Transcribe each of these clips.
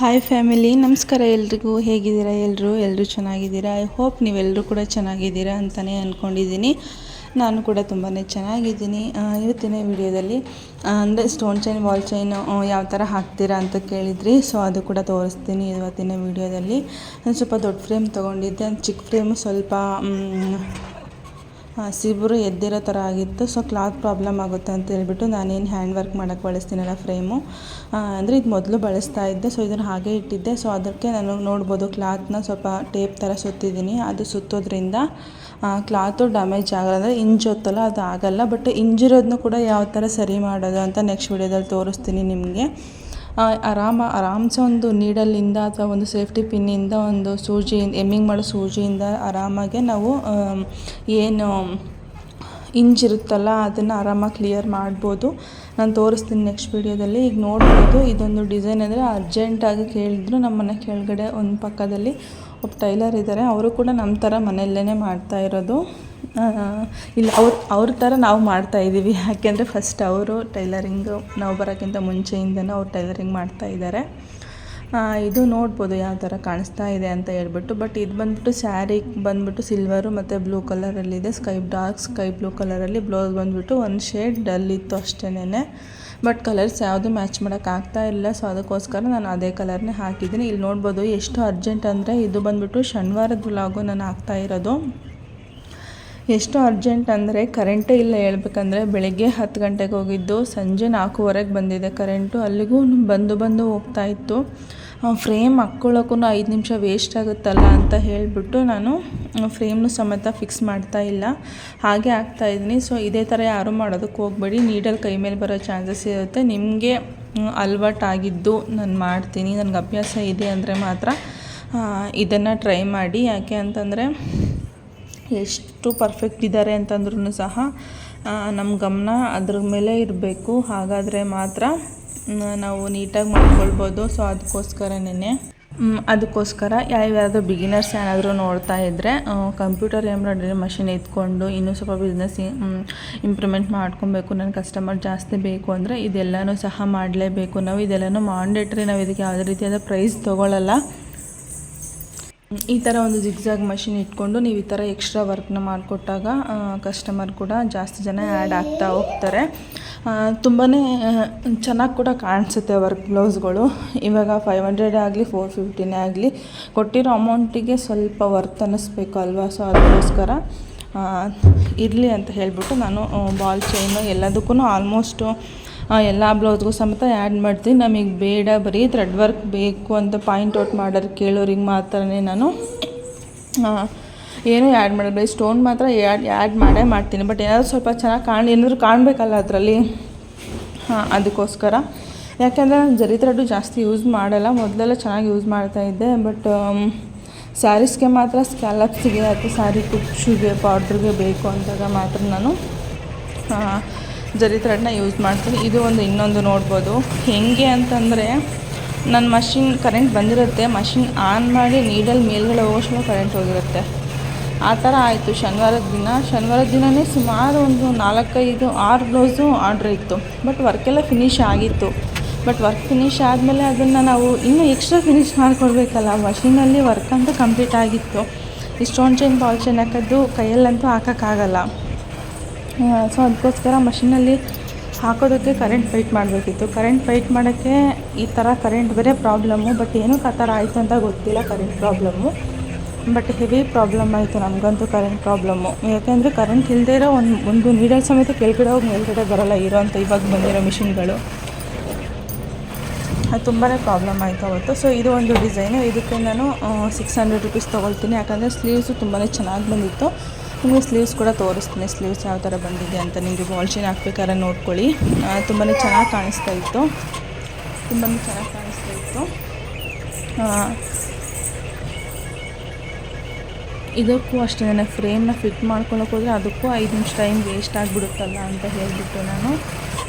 Hi family, ನಮಸ್ಕಾರ. ಎಲ್ರಿಗೂ ಹೇಗಿದ್ದೀರಾ? ಎಲ್ಲರೂ ಚೆನ್ನಾಗಿದ್ದೀರಾ? ಐ ಹೋಪ್ ನೀವೆಲ್ಲರೂ ಕೂಡ ಚೆನ್ನಾಗಿದ್ದೀರಾ ಅಂತಲೇ ಅಂದ್ಕೊಂಡಿದ್ದೀನಿ. ನಾನು ಕೂಡ ತುಂಬಾ ಚೆನ್ನಾಗಿದ್ದೀನಿ. ಇವತ್ತಿನ ವಿಡಿಯೋದಲ್ಲಿ ಅಂದರೆ ಸ್ಟೋನ್ ಚೈನ್, ವಾಲ್ ಚೈನು ಯಾವ ಥರ ಹಾಕ್ತೀರಾ ಅಂತ ಕೇಳಿದ್ರಿ. ಸೊ ಅದು ಕೂಡ ತೋರಿಸ್ತೀನಿ ಇವತ್ತಿನ ವಿಡಿಯೋದಲ್ಲಿ. ನಾನು ಸ್ವಲ್ಪ ದೊಡ್ಡ ಫ್ರೇಮ್ ತೊಗೊಂಡಿದ್ದೆ. ಚಿಕ್ಕ ಫ್ರೇಮು ಸ್ವಲ್ಪ ಸಿಬುರು ಎದ್ದಿರೋ ಥರ ಆಗಿತ್ತು. ಸೊ ಕ್ಲಾತ್ ಪ್ರಾಬ್ಲಮ್ ಆಗುತ್ತೆ ಅಂತ ಹೇಳ್ಬಿಟ್ಟು ನಾನೇನು ಹ್ಯಾಂಡ್ ವರ್ಕ್ ಮಾಡೋಕ್ಕೆ ಬಳಸ್ತೀನಲ್ಲ ಫ್ರೇಮು, ಅಂದರೆ ಇದು ಮೊದಲು ಬಳಸ್ತಾ ಇದ್ದೆ. ಸೊ ಇದನ್ನು ಹಾಗೆ ಇಟ್ಟಿದ್ದೆ. ಸೊ ಅದಕ್ಕೆ ನಾನು ನೋಡ್ಬೋದು ಕ್ಲಾತ್ನ ಸ್ವಲ್ಪ ಟೇಪ್ ಥರ ಸುತ್ತಿದ್ದೀನಿ. ಅದು ಸುತ್ತೋದ್ರಿಂದ ಕ್ಲಾತು ಡ್ಯಾಮೇಜ್ ಆಗಲ್ಲ, ಅಂದರೆ ಇಂಜೊತ್ತಲ್ಲ ಅದು ಆಗಲ್ಲ. ಬಟ್ ಇಂಜಿರೋದನ್ನು ಕೂಡ ಯಾವ ಥರ ಸರಿ ಮಾಡೋದು ಅಂತ ನೆಕ್ಸ್ಟ್ ವಿಡಿಯೋದಲ್ಲಿ ತೋರಿಸ್ತೀನಿ ನಿಮಗೆ. ಆರಾಮ್ಸೆ ಒಂದು ನೀಡಲ್ಲಿಂದ ಅಥವಾ ಒಂದು ಸೇಫ್ಟಿ ಪಿನ್ನಿಂದ, ಒಂದು ಸೂಜಿ, ಎಮ್ಮಿಂಗ್ ಮಾಡೋ ಸೂಜಿಯಿಂದ ಆರಾಮಾಗೆ ನಾವು ಏನು ಇಂಜಿರುತ್ತಲ್ಲ ಅದನ್ನು ಆರಾಮಾಗಿ ಕ್ಲಿಯರ್ ಮಾಡ್ಬೋದು. ನಾನು ತೋರಿಸ್ತೀನಿ ನೆಕ್ಸ್ಟ್ ವೀಡಿಯೋದಲ್ಲಿ. ಈಗ ನೋಡ್ಬೋದು ಇದೊಂದು ಡಿಸೈನ್ ಅಂದರೆ ಅರ್ಜೆಂಟಾಗಿ ಕೇಳಿದ್ರು. ನಮ್ಮ ಮನೆ ಕೆಳಗಡೆ ಒಂದು ಪಕ್ಕದಲ್ಲಿ ಒಬ್ಬ ಟೈಲರ್ ಇದ್ದಾರೆ. ಅವರು ಕೂಡ ನಮ್ಮ ಥರ ಮನೆಯಲ್ಲೇ ಮಾಡ್ತಾ ಇರೋದು. ಇಲ್ಲ ಅವ್ರ ಥರ ನಾವು ಮಾಡ್ತಾಯಿದ್ದೀವಿ. ಯಾಕೆಂದರೆ ಫಸ್ಟ್ ಅವರು ಟೈಲರಿಂಗು, ನಾವು ಬರೋಕ್ಕಿಂತ ಮುಂಚೆಯಿಂದನೂ ಅವ್ರು ಟೈಲರಿಂಗ್ ಮಾಡ್ತಾಯಿದ್ದಾರೆ. ಇದು ನೋಡ್ಬೋದು ಯಾವ ಥರ ಕಾಣಿಸ್ತಾ ಇದೆ ಅಂತ ಹೇಳ್ಬಿಟ್ಟು. ಬಟ್ ಇದು ಬಂದುಬಿಟ್ಟು ಸ್ಯಾರಿ ಬಂದುಬಿಟ್ಟು ಸಿಲ್ವರು ಮತ್ತು ಬ್ಲೂ ಕಲರಲ್ಲಿದೆ. ಡಾರ್ಕ್ ಸ್ಕೈ ಬ್ಲೂ ಕಲರಲ್ಲಿ. ಬ್ಲೌಸ್ ಬಂದುಬಿಟ್ಟು ಒಂದು ಶೇಡ್ ಡಲ್ ಇತ್ತು ಅಷ್ಟೇನೆ. ಬಟ್ ಕಲರ್ಸ್ ಯಾವುದು ಮ್ಯಾಚ್ ಮಾಡೋಕ್ಕಾಗ್ತಾ ಇಲ್ಲ. ಸೊ ಅದಕ್ಕೋಸ್ಕರ ನಾನು ಅದೇ ಕಲರ್ನೇ ಹಾಕಿದ್ದೀನಿ. ಇಲ್ಲಿ ನೋಡ್ಬೋದು ಎಷ್ಟು ಅರ್ಜೆಂಟ್ ಅಂದರೆ, ಇದು ಬಂದುಬಿಟ್ಟು ಶನಿವಾರದ ವ್ಲಾಗು ನಾನು ಹಾಕ್ತಾ ಇರೋದು. ಎಷ್ಟು ಅರ್ಜೆಂಟ್ ಅಂದರೆ ಕರೆಂಟೇ ಇಲ್ಲ ಹೇಳ್ಬೇಕಂದ್ರೆ. ಬೆಳಗ್ಗೆ 10 ಗಂಟೆಗೆ ಹೋಗಿದ್ದು, ಸಂಜೆ 4:15ಗೆ ಬಂದಿದೆ ಕರೆಂಟು. ಅಲ್ಲಿಗೂ ಬಂದು ಹೋಗ್ತಾ ಇತ್ತು. ಫ್ರೇಮ್ ಹಾಕ್ಕೊಳ್ಳೋಕ್ಕೂ 5 ನಿಮಿಷ ವೇಸ್ಟ್ ಆಗುತ್ತಲ್ಲ ಅಂತ ಹೇಳಿಬಿಟ್ಟು ನಾನು ಫ್ರೇಮ್ನು ಸಮೇತ ಫಿಕ್ಸ್ ಮಾಡ್ತಾ ಇಲ್ಲ, ಹಾಗೆ ಹಾಕ್ತಾಯಿದ್ದೀನಿ. ಸೊ ಇದೇ ಥರ ಯಾರೂ ಮಾಡೋದಕ್ಕೆ ಹೋಗಬೇಡಿ. ನೀಡಲ್ಲಿ ಕೈ ಮೇಲೆ ಬರೋ ಚಾನ್ಸಸ್ ಇರುತ್ತೆ. ನಿಮಗೆ ಅಲವಾಟಾಗಿದ್ದು ನಾನು ಮಾಡ್ತೀನಿ, ನನಗೆ ಅಭ್ಯಾಸ ಇದೆ ಅಂದರೆ ಮಾತ್ರ ಇದನ್ನು ಟ್ರೈ ಮಾಡಿ. ಯಾಕೆ ಅಂತಂದರೆ ಎಷ್ಟು ಪರ್ಫೆಕ್ಟ್ ಇದ್ದಾರೆ ಅಂತಂದ್ರೂ ಸಹ ನಮ್ಮ ಗಮನ ಅದ್ರ ಮೇಲೆ ಇರಬೇಕು. ಹಾಗಾದರೆ ಮಾತ್ರ ನಾವು ನೀಟಾಗಿ ಮಾಡ್ಕೊಳ್ಬೋದು. ಸೊ ಅದಕ್ಕೋಸ್ಕರ ಯಾವ್ಯಾವುದೋ ಬಿಗಿನರ್ಸ್ ಏನಾದರೂ ನೋಡ್ತಾ ಇದ್ದರೆ ಕಂಪ್ಯೂಟರ್ ಎಂಬ್ರಾಯ್ಡ್ರಿ ಮಷಿನ್ ಎತ್ಕೊಂಡು ಇನ್ನೂ ಸ್ವಲ್ಪ ಬಿಸ್ನೆಸ್ ಇಂಪ್ರೂವ್ಮೆಂಟ್ ಮಾಡ್ಕೊಬೇಕು, ನನ್ನ ಕಸ್ಟಮರ್ ಜಾಸ್ತಿ ಬೇಕು ಅಂದರೆ ಇದೆಲ್ಲನೂ ಸಹ ಮಾಡಲೇಬೇಕು ನಾವು. ಇದೆಲ್ಲನೂ ಮ್ಯಾಂಡೇಟ್ರಿ. ನಾವು ಇದಕ್ಕೆ ಯಾವುದೇ ರೀತಿಯಾದ ಪ್ರೈಸ್ ತೊಗೊಳ್ಳಲ್ಲ. ಈ ಥರ ಒಂದು ಜಿಗ್ಜಾಗ್ ಮಷಿನ್ ಇಟ್ಕೊಂಡು ನೀವು ಈ ಥರ ಎಕ್ಸ್ಟ್ರಾ ವರ್ಕ್ನ ಮಾಡಿಕೊಟ್ಟಾಗ ಕಸ್ಟಮರ್ ಕೂಡ ಜಾಸ್ತಿ ಜನ ಆ್ಯಡ್ ಆಗ್ತಾ ಹೋಗ್ತಾರೆ. ತುಂಬಾ ಚೆನ್ನಾಗಿ ಕೂಡ ಕಾಣಿಸುತ್ತೆ ವರ್ಕ್ ಬ್ಲೌಸ್ಗಳು. ಇವಾಗ 500 ಆಗಲಿ 450 ಆಗಲಿ ಕೊಟ್ಟಿರೋ ಅಮೌಂಟಿಗೆ ಸ್ವಲ್ಪ ವರ್ತ್ ಅನ್ನಿಸ್ಬೇಕು ಅಲ್ವಾ. ಸೊ ಅದಕ್ಕೋಸ್ಕರ ಇರಲಿ ಅಂತ ಹೇಳಿಬಿಟ್ಟು ನಾನು ಬಾಲ್ ಚೈನು ಎಲ್ಲದಕ್ಕೂ ಆಲ್ಮೋಸ್ಟು ಎಲ್ಲ ಬ್ಲೌಸ್ಗೂ ಸಮೇತ ಆ್ಯಡ್ ಮಾಡ್ತೀನಿ. ನಮಗೆ ಬೇಡ ಬರೀ ಥ್ರೆಡ್ ವರ್ಕ್ ಬೇಕು ಅಂತ ಪಾಯಿಂಟ್ ಔಟ್ ಮಾಡೋರು ಕೇಳೋರಿಗೆ ಮಾತ್ರನೇ ನಾನು ಏನೂ ಆ್ಯಡ್ ಮಾಡೋದು, ಬರೀ ಸ್ಟೋನ್ ಮಾತ್ರ ಆ್ಯಡ್ ಮಾಡ್ತೀನಿ. ಬಟ್ ಏನಾದರೂ ಸ್ವಲ್ಪ ಚೆನ್ನಾಗಿ ಏನಾದರೂ ಕಾಣಬೇಕಲ್ಲ ಅದರಲ್ಲಿ, ಅದಕ್ಕೋಸ್ಕರ. ಯಾಕೆಂದರೆ ನಾನು ಜರಿ ಥ್ರೆಡ್ಡು ಜಾಸ್ತಿ ಯೂಸ್ ಮಾಡಲ್ಲ. ಮೊದಲೆಲ್ಲ ಚೆನ್ನಾಗಿ ಯೂಸ್ ಮಾಡ್ತಾಯಿದ್ದೆ. ಬಟ್ ಸ್ಯಾರೀಸ್ಗೆ ಮಾತ್ರ ಸ್ಕ್ಯಾಲಪ್ಸಿಗೆ ಅಥವಾ ಸ್ಯಾರಿ ಕುಚ್ಚುಗೆ ಬಾರ್ಡ್ರಿಗೆ ಬೇಕು ಅಂದಾಗ ಮಾತ್ರ ನಾನು ಜರಿ ಥ್ರೆಡ್ನ ಯೂಸ್ ಮಾಡ್ತೀನಿ. ಇದು ಇನ್ನೊಂದು ನೋಡ್ಬೋದು ಹೆಂಗೆ ಅಂತಂದರೆ, ನನ್ನ ಮಷಿನ್ ಕರೆಂಟ್ ಬಂದಿರುತ್ತೆ, ಮಷಿನ್ ಆನ್ ಮಾಡಿ ನೀಡಲ್ಲಿ ಮೇಲ್ಗಡೆ ಹೋಗೋಷ್ಟು ಕರೆಂಟ್ ಹೋಗಿರುತ್ತೆ. ಆ ಥರ ಆಯಿತು ಶನಿವಾರದ ದಿನವೇ ಸುಮಾರು ಒಂದು 4-5-6 ಬ್ಲೌಸು ಆರ್ಡ್ರ್ ಇತ್ತು. ಬಟ್ ವರ್ಕೆಲ್ಲ ಫಿನಿಶ್ ಆಗಿತ್ತು. ಬಟ್ ವರ್ಕ್ ಫಿನಿಶ್ ಆದಮೇಲೆ ಅದನ್ನು ನಾವು ಇನ್ನೂ ಎಕ್ಸ್ಟ್ರಾ ಫಿನಿಶ್ ಮಾಡಿಕೊಡ್ಬೇಕಲ್ಲ. ಮಷಿನಲ್ಲಿ ವರ್ಕ್ ಅಂತೂ ಕಂಪ್ಲೀಟ್ ಆಗಿತ್ತು. ಈ ಸ್ಟೋನ್ ಚೈನ್, ಬಾಲ್ ಚೈನ್ ಹಾಕೋದು ಕೈಯಲ್ಲಂತೂ ಹಾಕೋಕ್ಕಾಗಲ್ಲ. ಸೊ ಅದಕ್ಕೋಸ್ಕರ ಮಷಿನಲ್ಲಿ ಹಾಕೋದಕ್ಕೆ ಕರೆಂಟ್ ಫೈಟ್ ಮಾಡಬೇಕಿತ್ತು. ಕರೆಂಟ್ ಫೈಟ್ ಮಾಡೋಕ್ಕೆ ಈ ಥರ ಕರೆಂಟ್ ಬೇರೆ ಪ್ರಾಬ್ಲಮ್ಮು. ಬಟ್ ಏನಕ್ಕೆ ಆ ಥರ ಆಯಿತು ಅಂತ ಗೊತ್ತಿಲ್ಲ current problem. But heavy problem ಆಯಿತು ನಮಗಂತೂ ಕರೆಂಟ್ ಪ್ರಾಬ್ಲಮ್ಮು. ಯಾಕೆಂದರೆ ಕರೆಂಟ್ ಇಲ್ಲದೇ ಇರೋ ಒಂದು ನೀಡಲ್ ಸಮೇತ ಕೆಳಗಡೆ ಹೋಗಿ ಮೇಲ್ಗಡೆ ಬರೋಲ್ಲ ಇರೋಂಥ ಇವಾಗ ಬಂದಿರೋ ಮಿಷಿನ್ಗಳು. ಅದು ತುಂಬಾ ಪ್ರಾಬ್ಲಮ್ ಆಯಿತು ಅವತ್ತು. ಸೊ ಇದು ಒಂದು ಡಿಸೈನು. ಇದಕ್ಕೆ ನಾನು 600 ರೂಪೀಸ್ ತೊಗೊಳ್ತೀನಿ. ಯಾಕಂದರೆ ಸ್ಲೀವ್ಸು ತುಂಬಾ ಚೆನ್ನಾಗಿ ಬಂದಿತ್ತು. ನಿಮಗೆ ಸ್ಲೀವ್ಸ್ ಕೂಡ ತೋರಿಸ್ತೀನಿ, ಸ್ಲೀವ್ಸ್ ಯಾವ ಥರ ಬಂದಿದೆ ಅಂತ. ನಿಮಗೆ ಬಾಲ್ ಚೈನ್ ಹಾಕ್ಬೇಕಾದ್ರೆ ನೋಡ್ಕೊಳ್ಳಿ. ತುಂಬಾ ಚೆನ್ನಾಗಿ ಕಾಣಿಸ್ತಾ ಇತ್ತು. ಇದಕ್ಕೂ ಅಷ್ಟೇ, ನಾನು ಫ್ರೇಮ್ನ ಫಿಟ್ ಮಾಡ್ಕೊಳ್ಳೋಕೆ ಹೋದರೆ ಅದಕ್ಕೂ 5 ನಿಮಿಷ ಟೈಮ್ ವೇಸ್ಟ್ ಆಗಿಬಿಡುತ್ತಲ್ಲ ಅಂತ ಹೇಳಿಬಿಟ್ಟು ನಾನು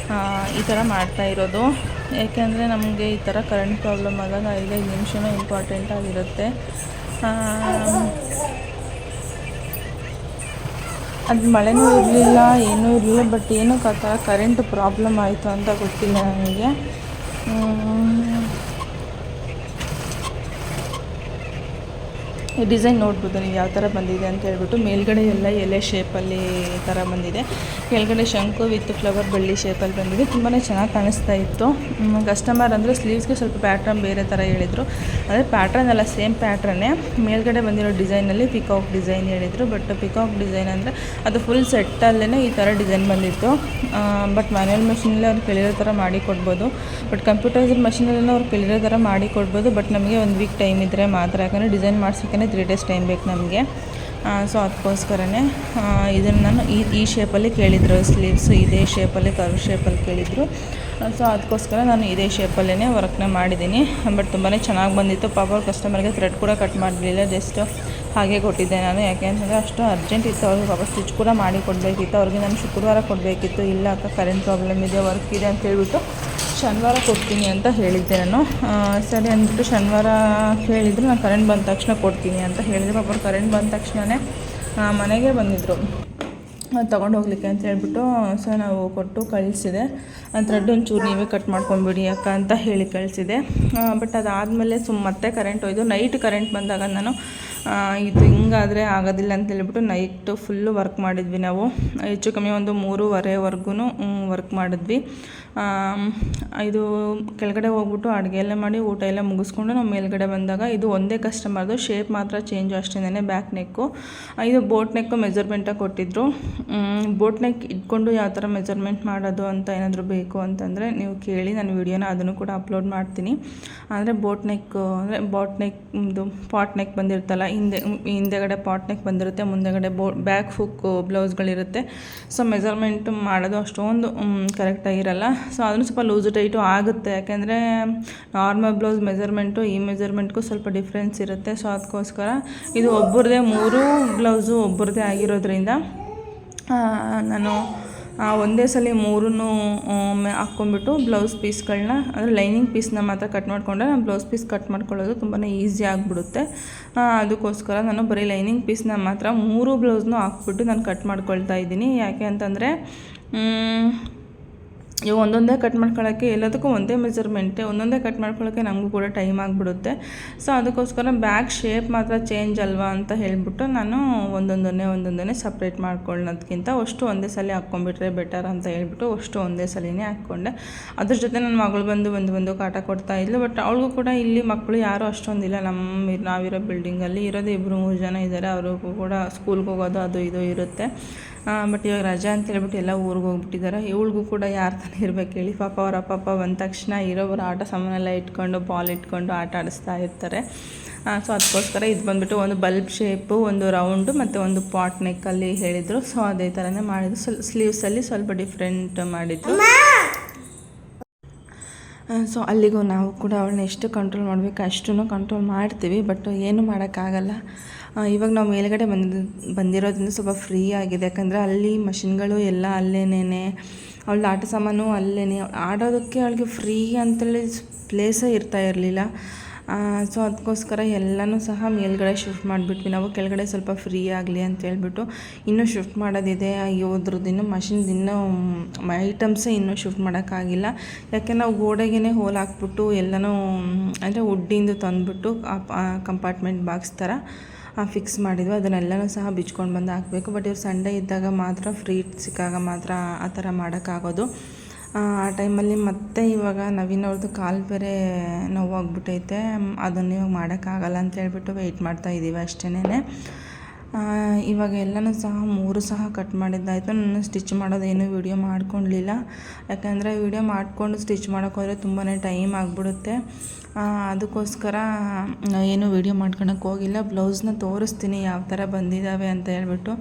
ಈ ಥರ ಮಾಡ್ತಾ ಇರೋದು. ಏಕೆಂದರೆ ನಮಗೆ ಈ ಥರ ಕರೆಂಟ್ ಪ್ರಾಬ್ಲಮ್ ಆದಾಗ 5 ನಿಮಿಷನೂ ಇಂಪಾರ್ಟೆಂಟ್ ಆಗಿರುತ್ತೆ. ಅದು ಮಳೆನೂ ಇರಲಿಲ್ಲ, ಏನೂ ಇರಲಿಲ್ಲ. ಬಟ್ ಏನಕ್ಕೆ ಆ ಥರ ಕರೆಂಟ್ ಪ್ರಾಬ್ಲಮ್ ಆಯಿತು ಅಂತ ಗೊತ್ತಿಲ್ಲ ನನಗೆ. ಡಿಸೈನ್ ನೋಡ್ಬೋದು ನೀವು ಯಾವ ಥರ ಬಂದಿದೆ ಅಂತ ಹೇಳ್ಬಿಟ್ಟು. ಮೇಲ್ಗಡೆ ಎಲ್ಲ ಎಲೆ ಶೇಪಲ್ಲಿ ಥರ ಬಂದಿದೆ, ಕೆಳಗಡೆ ಶಂಕು ವಿತ್ ಫ್ಲವರ್ ಬಳ್ಳಿ ಶೇಪಲ್ಲಿ ಬಂದಿದೆ. ತುಂಬಾ ಚೆನ್ನಾಗಿ ಕಾಣಿಸ್ತಾ ಇತ್ತು. ಕಸ್ಟಮರ್ ಅಂದರೆ ಸ್ಲೀವ್ಸ್ಗೆ ಸ್ವಲ್ಪ ಪ್ಯಾಟ್ರನ್ ಬೇರೆ ಥರ ಹೇಳಿದರು, ಅಂದರೆ ಪ್ಯಾಟ್ರನ್ ಎಲ್ಲ ಸೇಮ್ ಪ್ಯಾಟ್ರನ್ನೇ, ಮೇಲ್ಗಡೆ ಬಂದಿರೋ ಡಿಸೈನಲ್ಲಿ ಪಿಕಾಕ್ ಡಿಸೈನ್ ಹೇಳಿದರು. ಬಟ್ ಪಿಕಾಕ್ ಡಿಸೈನ್ ಅಂದರೆ ಅದು ಫುಲ್ ಸೆಟ್ಟಲ್ಲೇ ಈ ಥರ ಡಿಸೈನ್ ಬಂದಿತ್ತು. ಬಟ್ ಮ್ಯಾನ್ಯಲ್ ಮೆಷಿನಲ್ಲಿ ಅವ್ರು ಕೇಳಿರೋ ಥರ ಮಾಡಿ ಕೊಡ್ಬೋದು, ಬಟ್ ಕಂಪ್ಯೂಟರೈಸ್ಡ್ ಮಷಿನಲ್ಲೆಲ್ಲ ಅವ್ರು ಕೇಳಿರೋ ಥರ ಮಾಡಿ ಕೊಡ್ಬೋದು. ಬಟ್ ನಮಗೆ 1 ವೀಕ್ ಟೈಮ್ ಇದ್ದರೆ ಮಾತ್ರ, ಯಾಕಂದರೆ ಡಿಸೈನ್ ಮಾಡ್ಸೋಕ್ಕೆ 3 ಡೇಸ್ ಟೈಮ್ ಬೇಕು ನಮಗೆ. ಸೊ ಅದಕ್ಕೋಸ್ಕರನೇ ಇದನ್ನು ನಾನು ಈ ಶೇಪಲ್ಲಿ ಕೇಳಿದರು, ಸ್ಲೀವ್ಸ್ ಇದೇ ಶೇಪಲ್ಲಿ ಕರ್ವ್ ಶೇಪಲ್ಲಿ ಕೇಳಿದರು. ಸೊ ಅದಕ್ಕೋಸ್ಕರ ನಾನು ಇದೇ ಶೇಪಲ್ಲೇ ವರ್ಕ್ನ ಮಾಡಿದ್ದೀನಿ. ಬಟ್ ತುಂಬಾ ಚೆನ್ನಾಗಿ ಬಂದಿತ್ತು. ಪಾಪ ಅವ್ರ ಕಸ್ಟಮರ್ಗೆ ಥ್ರೆಡ್ ಕೂಡ ಕಟ್ ಮಾಡಲಿಲ್ಲ, ಜಸ್ಟ್ ಹಾಗೆ ಕೊಟ್ಟಿದ್ದೆ ನಾನು. ಯಾಕೆ ಅಂತಂದರೆ ಅಷ್ಟು ಅರ್ಜೆಂಟ್ ಇತ್ತು ಅವ್ರಿಗೆ, ಪಾಪ ಸ್ಟಿಚ್ ಕೂಡ ಮಾಡಿ ಕೊಡಬೇಕಿತ್ತು ಅವ್ರಿಗೆ. ನಾನು ಶುಕ್ರವಾರ ಕೊಡಬೇಕಿತ್ತು, ಇಲ್ಲ ಅಕ್ಕ ಕರೆಂಟ್ ಪ್ರಾಬ್ಲಮ್ ಇದೆ, ವರ್ಕ್ ಇದೆ ಅಂತ ಹೇಳ್ಬಿಟ್ಟು ಶನಿವಾರ ಕೊಡ್ತೀನಿ ಅಂತ ಹೇಳಿದ್ದೆ ನಾನು. ಸರಿ ಅಂದ್ಬಿಟ್ಟು ಶನಿವಾರ ಹೇಳಿದ್ರು, ನಾನು ಕರೆಂಟ್ ಬಂದ ತಕ್ಷಣ ಕೊಡ್ತೀನಿ ಅಂತ ಹೇಳಿದೆ. ಪಾಪ ಕರೆಂಟ್ ಬಂದ ತಕ್ಷಣವೇ ಮನೆಗೆ ಬಂದಿದ್ದರು ತೊಗೊಂಡು ಹೋಗ್ಲಿಕ್ಕೆ ಅಂತ ಹೇಳ್ಬಿಟ್ಟು. ಸೊ ನಾವು ಕೊಟ್ಟು ಕಳಿಸಿದೆ. ಥ್ರೆಡ್ ಒಂಚೂರು ನೀವೇ ಕಟ್ ಮಾಡ್ಕೊಂಬಿಡಿ ಅಕ್ಕ ಅಂತ ಹೇಳಿ ಕಳಿಸಿದೆ. ಬಟ್ ಅದಾದಮೇಲೆ ಮತ್ತೆ ಕರೆಂಟ್ ಹೋಯ್ತು. ನೈಟ್ ಕರೆಂಟ್ ಬಂದಾಗ ನಾನು ಇದು ಹಿಂಗಾದರೆ ಆಗೋದಿಲ್ಲ ಅಂತ ಹೇಳ್ಬಿಟ್ಟು ನೈಟು ಫುಲ್ಲು ವರ್ಕ್ ಮಾಡಿದ್ವಿ ನಾವು. ಹೆಚ್ಚು ಕಮ್ಮಿ ಒಂದು 3:30ವರೆಗೂ ವರ್ಕ್ ಮಾಡಿದ್ವಿ. ಇದು ಕೆಳಗಡೆ ಹೋಗ್ಬಿಟ್ಟು ಅಡುಗೆ ಎಲ್ಲ ಮಾಡಿ ಊಟ ಎಲ್ಲ ಮುಗಿಸ್ಕೊಂಡು ನಾವು ಮೇಲ್ಗಡೆ ಬಂದಾಗ ಇದು ಒಂದೇ ಕಸ್ಟಮರ್ದು, ಶೇಪ್ ಮಾತ್ರ ಚೇಂಜ್ ಅಷ್ಟೇ, ಬ್ಯಾಕ್ ನೆಕ್ಕು. ಇದು ಬೋಟ್ ನೆಕ್ಕು ಮೆಜರ್ಮೆಂಟಾಗಿ ಕೊಟ್ಟಿದ್ದರು. ಬೋಟ್ ನೆಕ್ ಇಟ್ಕೊಂಡು ಯಾವ ಥರ ಮೆಜರ್ಮೆಂಟ್ ಮಾಡೋದು ಅಂತ ಏನಾದರೂ ಬೇಕು ಅಂತಂದರೆ ನೀವು ಕೇಳಿ, ನಾನು ವೀಡಿಯೋನ ಅದನ್ನು ಕೂಡ ಅಪ್ಲೋಡ್ ಮಾಡ್ತೀನಿ. ಅಂದರೆ ಬೋಟ್ ನೆಕ್ದು ಪಾಟ್ ನೆಕ್ ಬಂದಿರುತ್ತಲ್ಲ, ಹಿಂದೆಗಡೆ ಪಾಟ್ ನೆಕ್ ಬಂದಿರುತ್ತೆ, ಮುಂದೆಗಡೆ ಬ್ಯಾಕ್ ಹುಕ್ ಬ್ಲೌಸ್ಗಳಿರುತ್ತೆ. ಸೊ ಮೆಜರ್ಮೆಂಟ್ ಮಾಡೋದು ಅಷ್ಟೊಂದು ಕರೆಕ್ಟಾಗಿರಲ್ಲ. ಸೊ ಅದನ್ನು ಸ್ವಲ್ಪ ಲೂಸು ಟೈಟು ಆಗುತ್ತೆ, ಯಾಕೆಂದರೆ ನಾರ್ಮಲ್ ಬ್ಲೌಸ್ ಮೆಜರ್ಮೆಂಟು ಈ ಮೆಜರ್ಮೆಂಟ್ಗೂ ಸ್ವಲ್ಪ ಡಿಫ್ರೆನ್ಸ್ ಇರುತ್ತೆ. ಸೊ ಅದಕ್ಕೋಸ್ಕರ ಇದು ಒಬ್ಬರದೇ 3 ಬ್ಲೌಸು ಒಬ್ಬರದೇ ಆಗಿರೋದ್ರಿಂದ ನಾನು ಒಂದೇ ಸಲ 3 ಹಾಕ್ಕೊಂಬಿಟ್ಟು ಬ್ಲೌಸ್ ಪೀಸ್ಗಳನ್ನ, ಅಂದರೆ ಲೈನಿಂಗ್ ಪೀಸ್ನ ಮಾತ್ರ ಕಟ್ ಮಾಡಿಕೊಂಡ್ರೆ ನಾನು ಬ್ಲೌಸ್ ಪೀಸ್ ಕಟ್ ಮಾಡ್ಕೊಳ್ಳೋದು ತುಂಬಾ ಈಸಿ ಆಗಿಬಿಡುತ್ತೆ. ಅದಕ್ಕೋಸ್ಕರ ನಾನು ಬರೀ ಲೈನಿಂಗ್ ಪೀಸ್ನ ಮಾತ್ರ 3 ಬ್ಲೌಸ್ನೂ ಹಾಕ್ಬಿಟ್ಟು ನಾನು ಕಟ್ ಮಾಡ್ಕೊಳ್ತಾ ಇದ್ದೀನಿ. ಯಾಕೆ ಅಂತಂದರೆ ಇವು ಒಂದೊಂದೇ ಕಟ್ ಮಾಡ್ಕೊಳ್ಳೋಕ್ಕೆ ಎಲ್ಲದಕ್ಕೂ ಒಂದೇ ಮೆಜರ್ಮೆಂಟೇ, ಒಂದೊಂದೇ ಕಟ್ ಮಾಡ್ಕೊಳ್ಳೋಕ್ಕೆ ನಮಗೂ ಕೂಡ ಟೈಮ್ ಆಗಿಬಿಡುತ್ತೆ. ಸೊ ಅದಕ್ಕೋಸ್ಕರ ಬ್ಯಾಕ್ ಶೇಪ್ ಮಾತ್ರ ಚೇಂಜ್ ಅಲ್ವಾ ಅಂತ ಹೇಳಿಬಿಟ್ಟು ನಾನು ಒಂದೊಂದನ್ನೇ ಸಪ್ರೇಟ್ ಮಾಡ್ಕೊಳ್ಳೋದಕ್ಕಿಂತ ಅಷ್ಟು ಒಂದೇ ಸಲ ಹಾಕ್ಕೊಂಡ್ಬಿಟ್ರೆ ಬೆಟರ್ ಅಂತ ಹೇಳ್ಬಿಟ್ಟು ಅಷ್ಟು ಒಂದೇ ಸಲನೇ ಹಾಕ್ಕೊಂಡೆ. ಅದ್ರ ಜೊತೆ ನನ್ನ ಮಗಳು ಬಂದು ಕಾಟ ಕೊಡ್ತಾ ಇದ್ಲು. ಬಟ್ ಅವಳಿಗೂ ಕೂಡ ಇಲ್ಲಿ ಮಕ್ಕಳು ಯಾರೂ ಅಷ್ಟೊಂದಿಲ್ಲ, ನಾವಿರೋ ಬಿಲ್ಡಿಂಗಲ್ಲಿ ಇರೋದು 2-3 ಜನ ಇದ್ದಾರೆ. ಅವ್ರಿಗೂ ಕೂಡ ಸ್ಕೂಲ್ಗೆ ಹೋಗೋದು ಅದು ಇದು ಇರುತ್ತೆ. ಬಟ್ ಇವಾಗ ರಜೆ ಅಂತ ಹೇಳ್ಬಿಟ್ಟು ಎಲ್ಲ ಊರಿಗೆ ಹೋಗ್ಬಿಟ್ಟಿದ್ದಾರೆ. ಇವಳಿಗೂ ಕೂಡ ಯಾರು ತಾನೇ ಇರಬೇಕು ಹೇಳಿ. ಪಾಪ ಅವರ ಅಪ್ಪ ಬಂದ ತಕ್ಷಣ ಇರೋರು ಆಟ ಸಾಮಾನೆಲ್ಲ ಇಟ್ಕೊಂಡು ಬಾಲ್ ಇಟ್ಕೊಂಡು ಆಟ ಆಡಿಸ್ತಾ ಇರ್ತಾರೆ. ಸೊ ಅದಕ್ಕೋಸ್ಕರ ಇದು ಬಂದುಬಿಟ್ಟು ಒಂದು ಬಲ್ಬ್ ಶೇಪು, ಒಂದು ರೌಂಡು ಮತ್ತು ಒಂದು ಪಾಟ್ ನೆಕ್ಕಲ್ಲಿ ಹೇಳಿದರು. ಸೊ ಅದೇ ಥರನೇ ಮಾಡಿದ್ರು. ಸ್ಲೀವ್ಸಲ್ಲಿ ಸ್ವಲ್ಪ ಡಿಫ್ರೆಂಟ್ ಮಾಡಿದ್ರು. ಸೊ ಅಲ್ಲಿಗೂ ನಾವು ಕೂಡ ಅವಳನ್ನ ಎಷ್ಟು ಕಂಟ್ರೋಲ್ ಮಾಡಬೇಕು ಅಷ್ಟನ್ನು ಕಂಟ್ರೋಲ್ ಮಾಡ್ತೀವಿ. ಬಟ್ ಏನು ಮಾಡೋಕ್ಕಾಗಲ್ಲ. ಇವಾಗ ನಾವು ಮೇಲ್ಗಡೆ ಬಂದಿರೋದ್ರಿಂದ ಸ್ವಲ್ಪ ಫ್ರೀ ಆಗಿದೆ, ಯಾಕಂದರೆ ಅಲ್ಲಿ ಮಷಿನ್ಗಳು ಎಲ್ಲ ಅಲ್ಲೇನೇ, ಅವಳ ಆಟ ಸಾಮಾನು ಅಲ್ಲೇ, ಆಡೋದಕ್ಕೆ ಅವಳಿಗೆ ಫ್ರೀ ಅಂತೇಳಿ ಪ್ಲೇಸೇ ಇರ್ತಾ ಇರಲಿಲ್ಲ. ಸೊ ಅದಕ್ಕೋಸ್ಕರ ಎಲ್ಲನೂ ಸಹ ಮೇಲ್ಗಡೆ ಶಿಫ್ಟ್ ಮಾಡಿಬಿಟ್ವಿ ನಾವು. ಕೆಳಗಡೆ ಸ್ವಲ್ಪ ಫ್ರೀ ಆಗಲಿ ಅಂತ ಹೇಳ್ಬಿಟ್ಟು ಇನ್ನೂ ಶಿಫ್ಟ್ ಮಾಡೋದಿದೆ. ಅದ್ರದ್ದು ಇನ್ನೂ ಮಷಿನ್ದು ಇನ್ನೂ ಐಟಮ್ಸೇ ಇನ್ನೂ ಶಿಫ್ಟ್ ಮಾಡೋಕ್ಕಾಗಿಲ್ಲ. ಯಾಕೆ ನಾವು ಗೋಡೆಗೇ ಹೋಲ್ ಹಾಕ್ಬಿಟ್ಟು ಎಲ್ಲನೂ ಅಂದರೆ ವುಡ್ಡಿಂದು ತಂದುಬಿಟ್ಟು ಕಂಪಾರ್ಟ್ಮೆಂಟ್ ಬಾಕ್ಸ್ ಥರ ಫಿಕ್ಸ್ ಮಾಡಿದ್ವಿ. ಅದನ್ನೆಲ್ಲನೂ ಸಹ ಬಿಚ್ಕೊಂಡು ಬಂದು ಹಾಕಬೇಕು. ಬಟ್ ಇವ್ರು ಸಂಡೇ ಇದ್ದಾಗ ಮಾತ್ರ ಫ್ರೀ ಸಿಕ್ಕಾಗ ಮಾತ್ರ ಆ ಥರ ಮಾಡೋಕ್ಕಾಗೋದು. ಆ ಟೈಮಲ್ಲಿ ಮತ್ತೆ ಇವಾಗ ನವೀನ್ ಅವ್ರದ್ದು ಕಾಲು ಬೇರೆ ನೋವಾಗ್ಬಿಟ್ಟೈತೆ, ಅದನ್ನು ಇವಾಗ ಮಾಡೋಕ್ಕಾಗಲ್ಲ ಅಂತ ಹೇಳ್ಬಿಟ್ಟು ವೆಯ್ಟ್ ಮಾಡ್ತಾಯಿದ್ದೀವಿ ಅಷ್ಟೇನೆ. ಇವಾಗ ಎಲ್ಲನೂ ಸಹ 3 ಸಹ ಕಟ್ ಮಾಡಿದ್ದಾಯಿತು. ನಾನು ಸ್ಟಿಚ್ ಮಾಡೋದೇನು ವೀಡಿಯೋ ಮಾಡ್ಕೊಳ್ಳಲಿಲ್ಲ, ಯಾಕಂದರೆ ವೀಡಿಯೋ ಮಾಡಿಕೊಂಡು ಸ್ಟಿಚ್ ಮಾಡೋಕ್ಕೋದ್ರೆ ತುಂಬಾ ಟೈಮ್ ಆಗಿಬಿಡುತ್ತೆ. ಅದಕ್ಕೋಸ್ಕರ ಏನು ವೀಡಿಯೋ ಮಾಡ್ಕೊಳಕ್ಕೆ ಹೋಗಿಲ್ಲ. ಬ್ಲೌಸ್ನ ತೋರಿಸ್ತೀನಿ ಯಾವ ಥರ ಬಂದಿದ್ದಾವೆ ಅಂತ ಹೇಳ್ಬಿಟ್ಟು.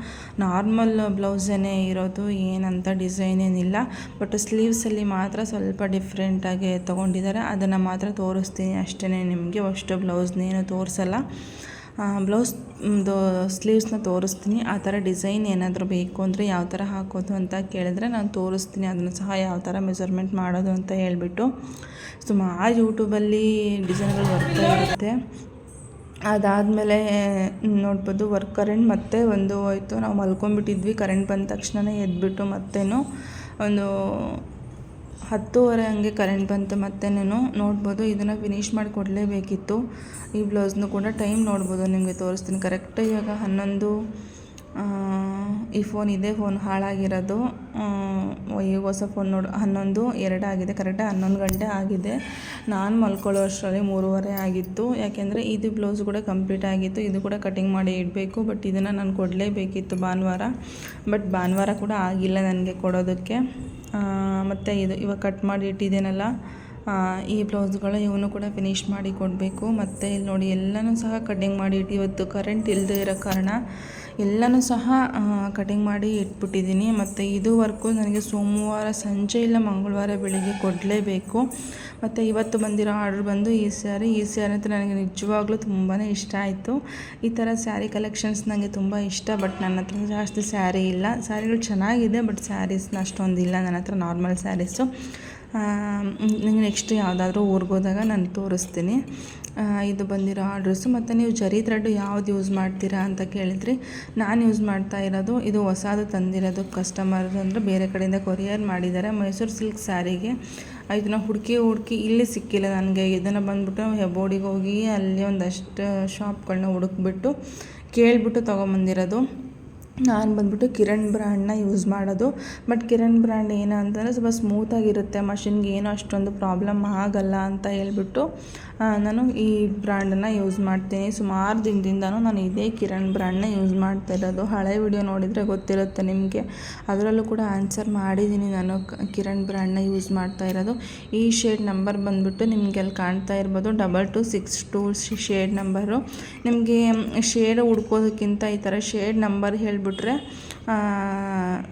ನಾರ್ಮಲ್ ಬ್ಲೌಸೇ ಇರೋದು, ಏನಂತ ಡಿಸೈನ್ ಏನಿಲ್ಲ. ಬಟ್ ಸ್ಲೀವ್ಸಲ್ಲಿ ಮಾತ್ರ ಸ್ವಲ್ಪ ಡಿಫ್ರೆಂಟಾಗಿ ತೊಗೊಂಡಿದ್ದಾರೆ, ಅದನ್ನು ಮಾತ್ರ ತೋರಿಸ್ತೀನಿ ಅಷ್ಟೇ ನಿಮಗೆ. ಅಷ್ಟು ಬ್ಲೌಸ್ನೇನು ತೋರಿಸಲ್ಲ. ಬ್ಲೌಸ್ದು ಸ್ಲೀವ್ಸ್ನ ತೋರಿಸ್ತೀನಿ. ಆ ಥರ ಡಿಸೈನ್ ಏನಾದರೂ ಬೇಕು ಅಂದರೆ ಯಾವ ಥರ ಹಾಕೋದು ಅಂತ ಕೇಳಿದ್ರೆ ನಾನು ತೋರಿಸ್ತೀನಿ, ಅದನ್ನು ಸಹ ಯಾವ ಥರ ಮೆಜರ್ಮೆಂಟ್ ಮಾಡೋದು ಅಂತ ಹೇಳ್ಬಿಟ್ಟು. ಸುಮಾರು ಯೂಟ್ಯೂಬಲ್ಲಿ ಡಿಸೈನ್ಗಳು ಬರ್ತಾ ಇರುತ್ತೆ. ಅದಾದಮೇಲೆ ನೋಡ್ಬೋದು ಕರೆಂಟ್ ಮತ್ತೆ ಒಂದು ಹೋಯ್ತು. ನಾವು ಮಲ್ಕೊಂಡ್ಬಿಟ್ಟಿದ್ವಿ, ಕರೆಂಟ್ ಬಂದ ತಕ್ಷಣ ಎದ್ಬಿಟ್ಟು ಮತ್ತೇನು ಒಂದು 10:30 ಹಂಗೆ ಕರೆಂಟ್ ಬಂತು. ಮತ್ತೆ ನಾನು ನೋಡ್ಬೋದು ಇದನ್ನು ಫಿನಿಷ್ ಮಾಡಿ ಕೊಡಲೇಬೇಕಿತ್ತು. ಈ ಬ್ಲೌಸ್ನು ಕೂಡ ಟೈಮ್ ನೋಡ್ಬೋದು, ನಿಮಗೆ ತೋರಿಸ್ತೀನಿ ಕರೆಕ್ಟ್. ಇವಾಗ 11 ಈ ಇದೇ ಫೋನ್ ಹಾಳಾಗಿರೋದು. ಈಗ ಹೊಸ ಫೋನ್ 11:02 ಆಗಿದೆ, ಕರೆಕ್ಟಾಗಿ 11 ಗಂಟೆ ಆಗಿದೆ. ನಾನು ಮಲ್ಕೊಳ್ಳೋ ಅಷ್ಟರಲ್ಲಿ 3:30 ಆಗಿತ್ತು. ಯಾಕೆಂದರೆ ಇದು ಬ್ಲೌಸ್ ಕೂಡ ಕಂಪ್ಲೀಟ್ ಆಗಿತ್ತು, ಇದು ಕೂಡ ಕಟಿಂಗ್ ಮಾಡಿ ಇಡಬೇಕು. ಬಟ್ ಇದನ್ನು ನಾನು ಕೊಡಲೇಬೇಕಿತ್ತು ಭಾನುವಾರ. ಬಟ್ ಭಾನುವಾರ ಕೂಡ ಆಗಿಲ್ಲ ನನಗೆ ಕೊಡೋದಕ್ಕೆ. ಮತ್ತು ಇವಾಗ ಕಟ್ ಮಾಡಿ ಇಟ್ಟಿದ್ದೇನಲ್ಲ ಈ ಬ್ಲೌಸ್ಗಳು, ಇವನು ಕೂಡ ಫಿನಿಷ್ ಮಾಡಿ ಕೊಡಬೇಕು. ಮತ್ತು ಇಲ್ಲಿ ನೋಡಿ ಎಲ್ಲನೂ ಸಹ ಕಟಿಂಗ್ ಮಾಡಿ ಇವತ್ತು ಕರೆಂಟ್ ಇಲ್ಲದೆ ಇರೋ ಕಾರಣ ಎಲ್ಲನೂ ಸಹ ಕಟಿಂಗ್ ಮಾಡಿ ಇಟ್ಬಿಟ್ಟಿದ್ದೀನಿ. ಮತ್ತು ಇದು ವರ್ಕು ನನಗೆ ಸೋಮವಾರ ಸಂಜೆ ಇಲ್ಲ ಮಂಗಳವಾರ ಬೆಳಿಗ್ಗೆ ಕೊಡಲೇಬೇಕು. ಮತ್ತು ಇವತ್ತು ಬಂದಿರೋ ಆರ್ಡ್ರ್ ಬಂದು ಈ ಸ್ಯಾರಿ ಅಂತ ನನಗೆ ನಿಜವಾಗ್ಲೂ ತುಂಬಾ ಇಷ್ಟ ಆಯಿತು. ಈ ಥರ ಸ್ಯಾರಿ ಕಲೆಕ್ಷನ್ಸ್ ನನಗೆ ತುಂಬ ಇಷ್ಟ. ಬಟ್ ನನ್ನ ಹತ್ರ ಜಾಸ್ತಿ ಸ್ಯಾರಿ ಇಲ್ಲ. ಸ್ಯಾರಿಗಳು ಚೆನ್ನಾಗಿದೆ, ಬಟ್ ಸ್ಯಾರೀಸ್ನ ಅಷ್ಟೊಂದಿಲ್ಲ ನನ್ನ ಹತ್ರ, ನಾರ್ಮಲ್ ಸ್ಯಾರೀಸು. ನಿಮಗೆ ನೆಕ್ಸ್ಟ್ ಯಾವುದಾದ್ರೂ ಊರಿಗೋದಾಗ ನಾನು ತೋರಿಸ್ತೀನಿ. ಇದು ಬಂದಿರೋ ಆರ್ಡ್ರಸ್ಸು. ಮತ್ತು ನೀವು ಜರಿ ಥ್ರೆಡ್ ಯಾವ್ದು ಯೂಸ್ ಮಾಡ್ತೀರಾ ಅಂತ ಕೇಳಿದ್ರಿ. ನಾನು ಯೂಸ್ ಮಾಡ್ತಾ ಇರೋದು ಇದು ಹೊಸದು ತಂದಿರೋದು. ಕಸ್ಟಮರ್ ಅಂದರೆ ಬೇರೆ ಕಡೆಯಿಂದ ಕೊರಿಯರ್ ಮಾಡಿದ್ದಾರೆ ಮೈಸೂರು ಸಿಲ್ಕ್ ಸ್ಯಾರಿಗೆ. ಇದನ್ನು ಹುಡುಕಿ ಇಲ್ಲಿ ಸಿಕ್ಕಿಲ್ಲ ನನಗೆ. ಇದನ್ನು ಬಂದುಬಿಟ್ಟು ಹೆಬೋಡಿಗೆ ಹೋಗಿ ಅಲ್ಲಿ ಒಂದಷ್ಟು ಶಾಪ್ಗಳನ್ನ ಹುಡುಕ್ಬಿಟ್ಟು ಕೇಳಿಬಿಟ್ಟು ತೊಗೊಂಬಂದಿರೋದು. ನಾನು ಬಂದುಬಿಟ್ಟು ಕಿರಣ್ ಬ್ರ್ಯಾಂಡ್ನ ಯೂಸ್ ಮಾಡೋದು. ಬಟ್ ಕಿರಣ್ ಬ್ರ್ಯಾಂಡ್ ಏನು ಅಂತಂದರೆ ಸ್ವಲ್ಪ ಸ್ಮೂತಾಗಿರುತ್ತೆ, ಮಷಿನ್ಗೆ ಏನೂ ಅಷ್ಟೊಂದು ಪ್ರಾಬ್ಲಮ್ ಆಗಲ್ಲ ಅಂತ ಹೇಳ್ಬಿಟ್ಟು ನಾನು ಈ ಬ್ರ್ಯಾಂಡನ್ನು ಯೂಸ್ ಮಾಡ್ತೀನಿ. ಸುಮಾರು ದಿನದಿಂದನೂ ನಾನು ಇದೇ ಕಿರಣ್ ಬ್ರ್ಯಾಂಡ್ನ ಯೂಸ್ ಮಾಡ್ತಾ ಇರೋದು. ಹಳೆ ವಿಡಿಯೋ ನೋಡಿದರೆ ಗೊತ್ತಿರುತ್ತೆ ನಿಮಗೆ, ಅದರಲ್ಲೂ ಕೂಡ ಆನ್ಸರ್ ಮಾಡಿದ್ದೀನಿ ನಾನು. ಕಿರಣ್ ಬ್ರ್ಯಾಂಡ್ನ ಯೂಸ್ ಮಾಡ್ತಾ ಇರೋದು. ಈ ಶೇಡ್ ನಂಬರ್ ಬಂದುಬಿಟ್ಟು ನಿಮಗೆ ಅಲ್ಲಿ ಕಾಣ್ತಾ ಇರ್ಬೋದು 2262 ಶೇಡ್ ನಂಬರು. ನಿಮಗೆ ಶೇಡ್ ಹುಡ್ಕೋದಕ್ಕಿಂತ ಈ ಥರ ಶೇಡ್ ನಂಬರ್ ಹೇಳಿಬಿಟ್ರೆ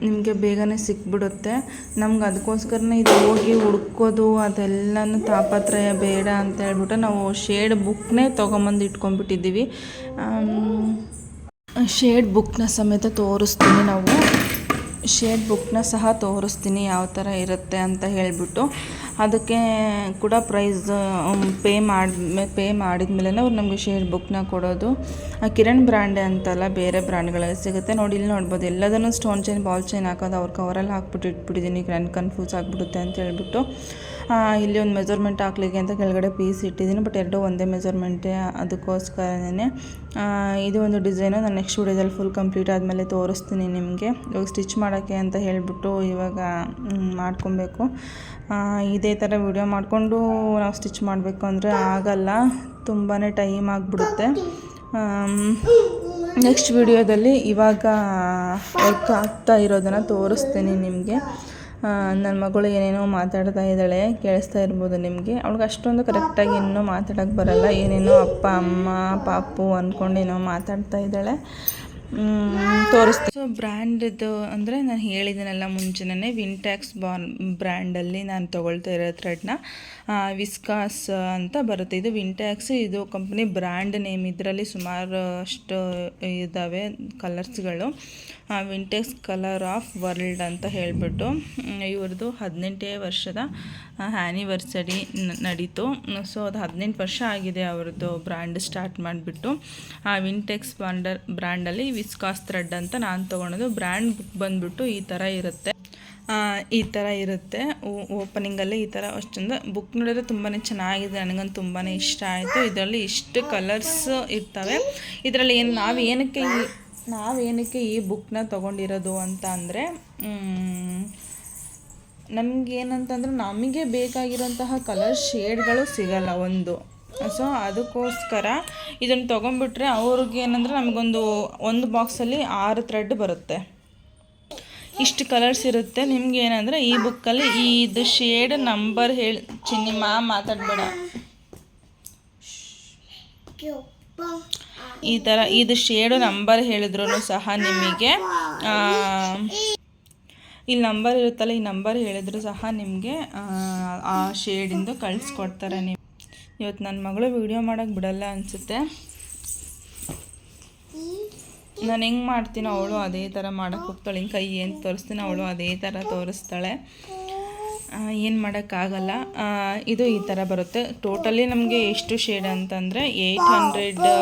ನಿಮಗೆ ಬೇಗನೆ ಸಿಕ್ಬಿಡುತ್ತೆ. ನಮ್ಗೆ ಅದಕ್ಕೋಸ್ಕರನೇ ಇದು ಹೋಗಿ ಹುಡ್ಕೋದು ಅದೆಲ್ಲನೂ ತಾಪತ್ರಯ ಬೇಡ ಅಂತ ಹೇಳ್ಬಿಟ್ಟು ನಾವು ಶೇಡ್ ಬುಕ್ನೇ ತೊಗೊಂಬಂದು ಇಟ್ಕೊಂಡ್ಬಿಟ್ಟಿದ್ದೀವಿ. ಶೇಡ್ ಬುಕ್ನ ಸಮೇತ ತೋರಿಸ್ತೀನಿ ನಾವು. ಶೇಡ್ ಬುಕ್ನ ಸಹ ತೋರಿಸ್ತೀನಿ ಯಾವ ಥರ ಇರುತ್ತೆ ಅಂತ ಹೇಳಿಬಿಟ್ಟು. ಅದಕ್ಕೆ ಕೂಡ ಪ್ರೈಸ್ ಪೇ ಮಾಡಿದ್ಮೇಲೆ ಅವ್ರು ನಮಗೆ ಶೇಡ್ ಬುಕ್ನ ಕೊಡೋದು. ಕಿರಣ್ ಬ್ರ್ಯಾಂಡೆ ಅಂತಲ್ಲ, ಬೇರೆ ಬ್ರ್ಯಾಂಡ್ಗಳಲ್ಲಿ ಸಿಗುತ್ತೆ ನೋಡಿ. ಇಲ್ಲಿ ನೋಡ್ಬೋದು ಎಲ್ಲದನ್ನು ಸ್ಟೋನ್ ಚೈನ್ ಬಾಲ್ ಚೈನ್ ಹಾಕೋದು ಅವ್ರ ಕವರಲ್ಲಿ ಹಾಕ್ಬಿಟ್ಟು ಇಟ್ಬಿಟ್ಟಿದ್ದೀನಿ. ಕನ್ಫ್ಯೂಸ್ ಆಗಿಬಿಡುತ್ತೆ ಅಂತ ಹೇಳ್ಬಿಟ್ಟು ಇಲ್ಲಿ ಒಂದು ಮೆಜರ್ಮೆಂಟ್ ಹಾಕ್ಲಿಕ್ಕೆ ಅಂತ ಕೆಳಗಡೆ ಪೀಸ್ ಇಟ್ಟಿದ್ದೀನಿ. ಬಟ್ ಎರಡೂ ಒಂದೇ ಮೆಜರ್ಮೆಂಟೇ, ಅದಕ್ಕೋಸ್ಕರನೇ ಇದು ಒಂದು ಡಿಸೈನು. ನಾನು ನೆಕ್ಸ್ಟ್ ವಿಡಿಯೋದಲ್ಲಿ ಫುಲ್ ಕಂಪ್ಲೀಟ್ ಆದಮೇಲೆ ತೋರಿಸ್ತೀನಿ ನಿಮಗೆ. ಇವಾಗ ಸ್ಟಿಚ್ ಮಾಡೋಕ್ಕೆ ಅಂತ ಹೇಳಿಬಿಟ್ಟು ಇವಾಗ ಮಾಡ್ಕೊಬೇಕು. ಇದೇ ಥರ ವಿಡಿಯೋ ಮಾಡಿಕೊಂಡು ನಾವು ಸ್ಟಿಚ್ ಮಾಡಬೇಕು ಅಂದರೆ ಆಗಲ್ಲ, ತುಂಬಾ ಟೈಮ್ ಆಗಿಬಿಡುತ್ತೆ. ನೆಕ್ಸ್ಟ್ ವಿಡಿಯೋದಲ್ಲಿ ಇವಾಗ ವರ್ಕ್ ಆಗ್ತಾ ಇರೋದನ್ನು ತೋರಿಸ್ತೀನಿ ನಿಮಗೆ. ನನ್ನ ಮಗಳು ಏನೇನೋ ಮಾತಾಡ್ತಾ ಇದ್ದಾಳೆ, ಕೇಳಿಸ್ತಾ ಇರ್ಬೋದು ನಿಮಗೆ. ಅವಳಿಗೆ ಅಷ್ಟೊಂದು ಕರೆಕ್ಟಾಗಿ ಏನೋ ಮಾತಾಡೋಕ್ಕೆ ಬರಲ್ಲ, ಏನೇನೋ ಅಪ್ಪ ಅಮ್ಮ ಪಾಪು ಅಂದ್ಕೊಂಡು ಏನೋ ಮಾತಾಡ್ತಾ ಇದ್ದಾಳೆ. ತೋರಿಸ್ತೀನಿ. ಸೊ ಬ್ರ್ಯಾಂಡದ್ದು ಅಂದರೆ ನಾನು ಹೇಳಿದ್ದೀನಲ್ಲ ಮುಂಚೆನೇ, ವಿಂಟ್ಯಾಕ್ಸ್ ಬ್ರ್ಯಾಂಡಲ್ಲಿ ನಾನು ತೊಗೊಳ್ತಾ ಇರೋ ಥ್ರೆಡ್ನ ವಿಸ್ಕಾಸ್ ಅಂತ ಬರುತ್ತೆ. ಇದು ವಿಂಟ್ಯಾಕ್ಸ್, ಇದು ಕಂಪ್ನಿ ಬ್ರ್ಯಾಂಡ್ ನೇಮ್. ಇದರಲ್ಲಿ ಸುಮಾರು ಅಷ್ಟು ಇದ್ದಾವೆ ಕಲರ್ಸ್ಗಳು. ವಿಂಟ್ಯಾಕ್ಸ್ ಕಲರ್ ಆಫ್ ವರ್ಲ್ಡ್ ಅಂತ ಹೇಳಿಬಿಟ್ಟು ಇವ್ರದ್ದು 18ನೇ ವರ್ಷದ ಆ್ಯನಿವರ್ಸರಿ ನಡೀತು. ಸೊ ಅದು 18 ವರ್ಷ ಆಗಿದೆ ಅವ್ರದ್ದು ಬ್ರ್ಯಾಂಡ್ ಸ್ಟಾರ್ಟ್ ಮಾಡಿಬಿಟ್ಟು. ವಿಂಟ್ಯಾಕ್ಸ್ ಬ್ರ್ಯಾಂಡಲ್ಲಿ ವಿಸ್ಕಾಸ್ ಥ್ರೆಡ್ ಅಂತ ನಾನು ತೊಗೊಳೋದು. ಬ್ರ್ಯಾಂಡ್ ಬುಕ್ ಬಂದುಬಿಟ್ಟು ಈ ಥರ ಇರುತ್ತೆ. ಓಪನಿಂಗಲ್ಲಿ ಈ ಥರ ಅಷ್ಟೊಂದು ಬುಕ್ ನೋಡಿದ್ರೆ ತುಂಬಾ ಚೆನ್ನಾಗಿದೆ, ನನಗಂತೂ ತುಂಬಾ ಇಷ್ಟ ಆಯಿತು. ಇದರಲ್ಲಿ ಇಷ್ಟು ಕಲರ್ಸ್ ಇರ್ತವೆ. ಇದರಲ್ಲಿ ನಾವೇನಕ್ಕೆ ಈ ಬುಕ್ನ ತೊಗೊಂಡಿರೋದು ಅಂತ ಅಂದರೆ, ನಮಗೇನಂತಂದ್ರೆ ನಮಗೆ ಬೇಕಾಗಿರೋಂತಹ ಕಲರ್ ಶೇಡ್ಗಳು ಸಿಗಲ್ಲ ಒಂದು. ಸೊ ಅದಕ್ಕೋಸ್ಕರ ಇದನ್ನು ತೊಗೊಂಡ್ಬಿಟ್ರೆ ಅವ್ರಿಗೇನಂದ್ರೆ ನಮಗೊಂದು ಬಾಕ್ಸಲ್ಲಿ 6 ಥ್ರೆಡ್ ಬರುತ್ತೆ, ಇಷ್ಟು ಕಲರ್ಸ್ ಇರುತ್ತೆ. ನಿಮ್ಗೆ ಏನಂದರೆ ಈ ಬುಕ್ಕಲ್ಲಿ ಇದು ಶೇಡ್ ನಂಬರ್ ಚಿನ್ನಿ ಮಾತಾಡಬೇಡ, ಈ ಥರ ಇದು ಶೇಡು ನಂಬರ್ ಹೇಳಿದ್ರು ಸಹ ನಿಮಗೆ ಇಲ್ಲಿ ನಂಬರ್ ಇರುತ್ತಲ್ಲ, ಈ ನಂಬರ್ ಹೇಳಿದ್ರು ಸಹ ನಿಮಗೆ ಆ ಶೇಡಿಂದು ಕಳಿಸ್ಕೊಡ್ತಾರೆ. ನೀವು ಇವತ್ತು ನನ್ನ ಮಗಳು ವೀಡಿಯೋ ಮಾಡೋಕ್ಕೆ ಬಿಡಲ್ಲ ಅನಿಸುತ್ತೆ. ನಾನು ಹೆಂಗೆ ಮಾಡ್ತೀನೋ ಅವಳು ಅದೇ ಥರ ಮಾಡೋಕ್ಕೆ ಹೋಗ್ತಾಳೆ. ಹಿಂಗೆ ಕೈ ಏನು ತೋರಿಸ್ತೀನೋ ಅವಳು ಅದೇ ಥರ ತೋರಿಸ್ತಾಳೆ. ಏನು ಮಾಡೋಕ್ಕಾಗಲ್ಲ. ಇದು ಈ ಥರ ಬರುತ್ತೆ. ಟೋಟಲಿ ನಮಗೆ ಎಷ್ಟು ಶೇಡ್ ಅಂತಂದರೆ 800.